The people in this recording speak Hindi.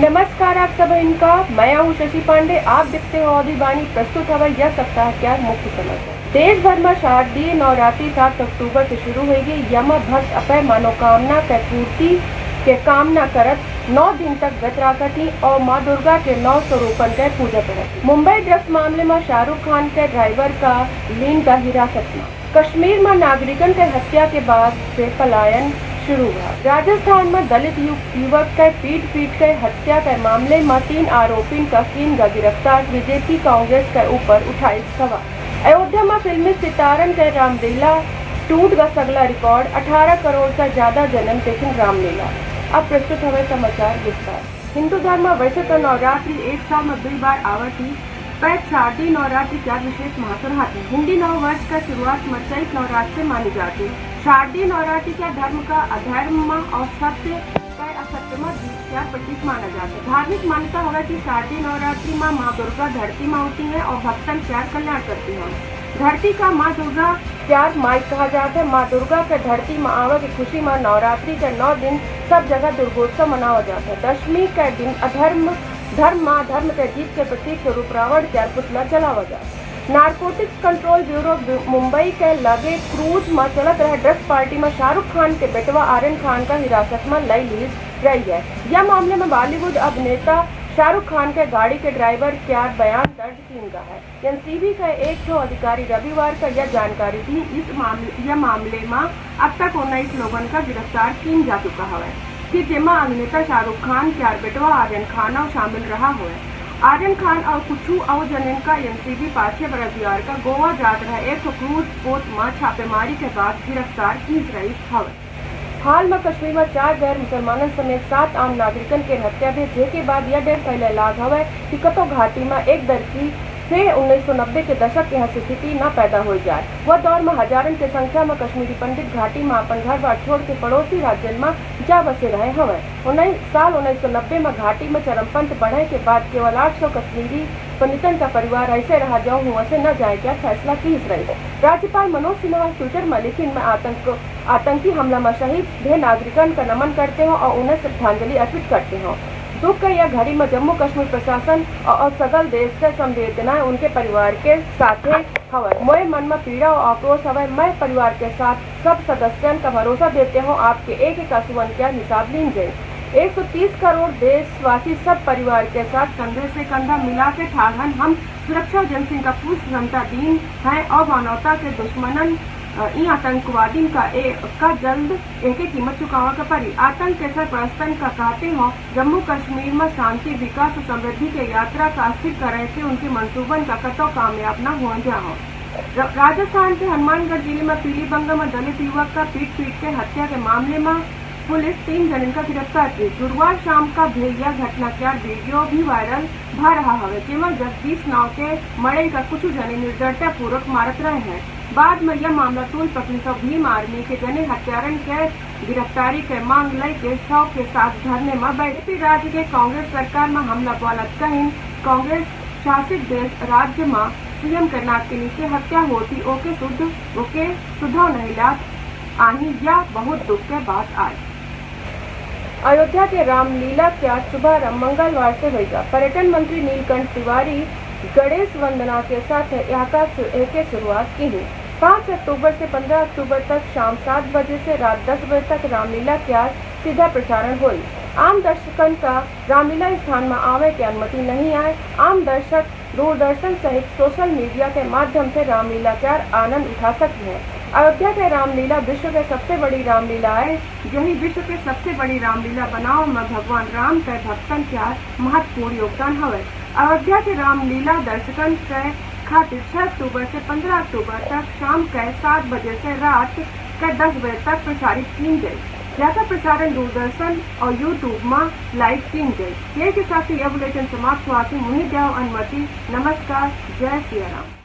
नमस्कार, आप सब इनका मैं हूँ शशि पांडे। आप देखते हो ऑदी बानी। प्रस्तुत है यह सप्ताह क्या मुख्य समाचार। देश भर में शारदीय नवरात्रि 7 अक्टूबर से शुरू होगी। यम भक्त अपने मनोकामना के पूर्ति के कामना करत 9 दिन तक व्रत रखती और माँ दुर्गा के 9 स्वरूपन के पूजा करती। मुंबई ड्रग्स मामले में शाहरुख खान के ड्राइवर का लीन का हिरासत में। कश्मीर में नागरिकन के हत्या के बाद से पलायन शुरू हुआ। राजस्थान में दलित युवक के पीट के हत्या के मामले में 3 आरोपी का गिरफ्तार। बीजेपी कांग्रेस के ऊपर उठाई सवाल। अयोध्या में फिल्मी सितारन के रामलीला टूट का सगला रिकॉर्ड। 18 करोड़ से ज्यादा जन्म देखें रामलीला। अब प्रस्तुत हमें समाचार विस्तार। हिंदू धर्म में वैसे तो नवरात्रि एक साल में 2 बार आवती, पर शारदीय नवरात्रि क्या विशेष महत्व रखती है। हिंदी नव वर्ष का शुरुआत में चैत नवरात्र से मानी जाती है। शारदीय नवरात्रि क्या धर्म का अधर्म और सत्य का असत्य में जीत का प्रतीक माना जाता है। धार्मिक मान्यता होगा कि शारदीय नवरात्रि में माँ दुर्गा धरती में होती है और भक्तन प्यार कल्याण करती है। धरती का माँ दुर्गा प्यार माई कहा जाता है। माँ दुर्गा के धरती में आवे की खुशी में नवरात्रि के 9 दिन सब जगह दुर्गोत्सव मनाया जाता है। दशमी के दिन धर्म के जीत के प्रतीक स्वरूप रावण के पुतला जलावा जाता है। नारकोटिक्स कंट्रोल ब्यूरो मुंबई के लगे क्रूज में चलत रहे ड्रग्स पार्टी में शाहरुख खान के बेटवा आर्यन खान का हिरासत में ली रही है। यह मामले में बॉलीवुड अभिनेता शाहरुख खान के गाड़ी के ड्राइवर क्या बयान दर्ज किया है। एनसीबी का एक अधिकारी रविवार का यह जानकारी दी। यह मामले में अब तक 19 लोगों का गिरफ्तार किया जा चुका है कि जिसमें अभिनेता शाहरुख खान के बेटवा आर्यन खान शामिल रहा हुआ है। आर्यन खान और कुछ और जनन का एनसीबी 5 रविवार का गोवा जात रहा एक क्रूज बोट में छापेमारी के बाद गिरफ्तार की रही है। हाल में कश्मीर में 4 गैर मुसलमानों समेत 7 आम नागरिकन के हत्या भी जिसके बाद यह डर फैले लाग है कि कतो घाटी में एक दरकी से 1990 के दशक की स्थिति न पैदा हो जाए। वह दौर में हजारों की संख्या में कश्मीरी पंडित घाटी में अपन घर बार छोड़ के पड़ोसी राज्य में जा बसे रहे हवे। 1990 में घाटी में चरमपंथ बढ़े के बाद केवल 800 कश्मीरी पंडितन का परिवार ऐसे रहा जो हुआ से न जाए क्या फैसला की रही है। राज्यपाल मनोज सिन्हा ट्विटर में लिखी में आतंकी हमला में शहीद भे नागरिकन का नमन करते हो और उन्हें श्रद्धांजलि अर्पित करते हो। दुख का यह घड़ी में जम्मू कश्मीर प्रशासन और सगल देश के संवेदनाएं उनके परिवार के साथ हवे। मोए मन में पीड़ा और आक्रोश हवे। मैं परिवार के साथ सब सदस्यों का भरोसा देते हो आपके एक आंसुओं का हिसाब लीन जाए। 130 करोड़ देशवासी सब परिवार के साथ कंधे से कंधा मिला के ठाड़न हम सुरक्षा एजेंसी का पूर्ण क्षमता दीन है और मानवता के दुश्मनन आतंकवादी का जल्द एक कीमत चुकावा का परी। आतंक के सरपरस्तन का कहते हो जम्मू कश्मीर में शांति विकास और समृद्धि के यात्रा का अस्थिर कर रहे थे उनके मंसूबन का कतो कामयाब न हो जाओ। राजस्थान के हनुमानगढ़ जिले में पीलीबंगा में दलित युवक का पीट के हत्या के मामले में पुलिस 3 जनन का गिरफ्तार की। गुरुवार शाम का भैया घटना का वीडियो भी वायरल भा रहा है जिसमें जगदीश नाव के मड़ई का कुछ जने निर्दयता पूर्वक मारत रहे हैं। बाद में यह मामला तूल पकड़ी सब भीम आर्मी के जने हत्यारन के गिरफ्तारी के मांग लय के 100 के साथ धरने में बैठे। राज्य के कांग्रेस सरकार में हमला बोलत कहीं कांग्रेस शासित देश राज्य में सीएम के नाक के नीचे हत्या होती ओके सुधो नहीं लात आनी या बहुत दुख के बात आए। अयोध्या के रामलीला क्या शुभारंभ मंगलवार से होगा। पर्यटन मंत्री नीलकंठ तिवारी गणेश वंदना के साथ यहाँ की शुरुआत की है। 5 अक्टूबर से 15 अक्टूबर तक शाम 7 बजे से रात 10 बजे तक रामलीला क्या सीधा प्रसारण हुई। आम दर्शकन का रामलीला स्थान में आवे की अनुमति नहीं है। आम दर्शक दूरदर्शन सहित सोशल मीडिया के माध्यम से रामलीला का आनंद उठा सकते हैं। अयोध्या के रामलीला विश्व के सबसे बड़ी रामलीला है। यही विश्व के सबसे बड़ी रामलीला बनाओ में भगवान राम के भक्तन का महत्वपूर्ण योगदान है। अयोध्या के रामलीला दर्शकन के खातिर 6 अक्टूबर से 15 अक्टूबर तक शाम के 7 बजे से रात के 10 बजे तक प्रसारित की जाए। ज्यादा प्रसारण दूरदर्शन और यूट्यूब में लाइव की जाए। ये के साथ यह बुलेटिन समाप्त हुआ। मुझे अनुमति। नमस्कार। जय सिया राम।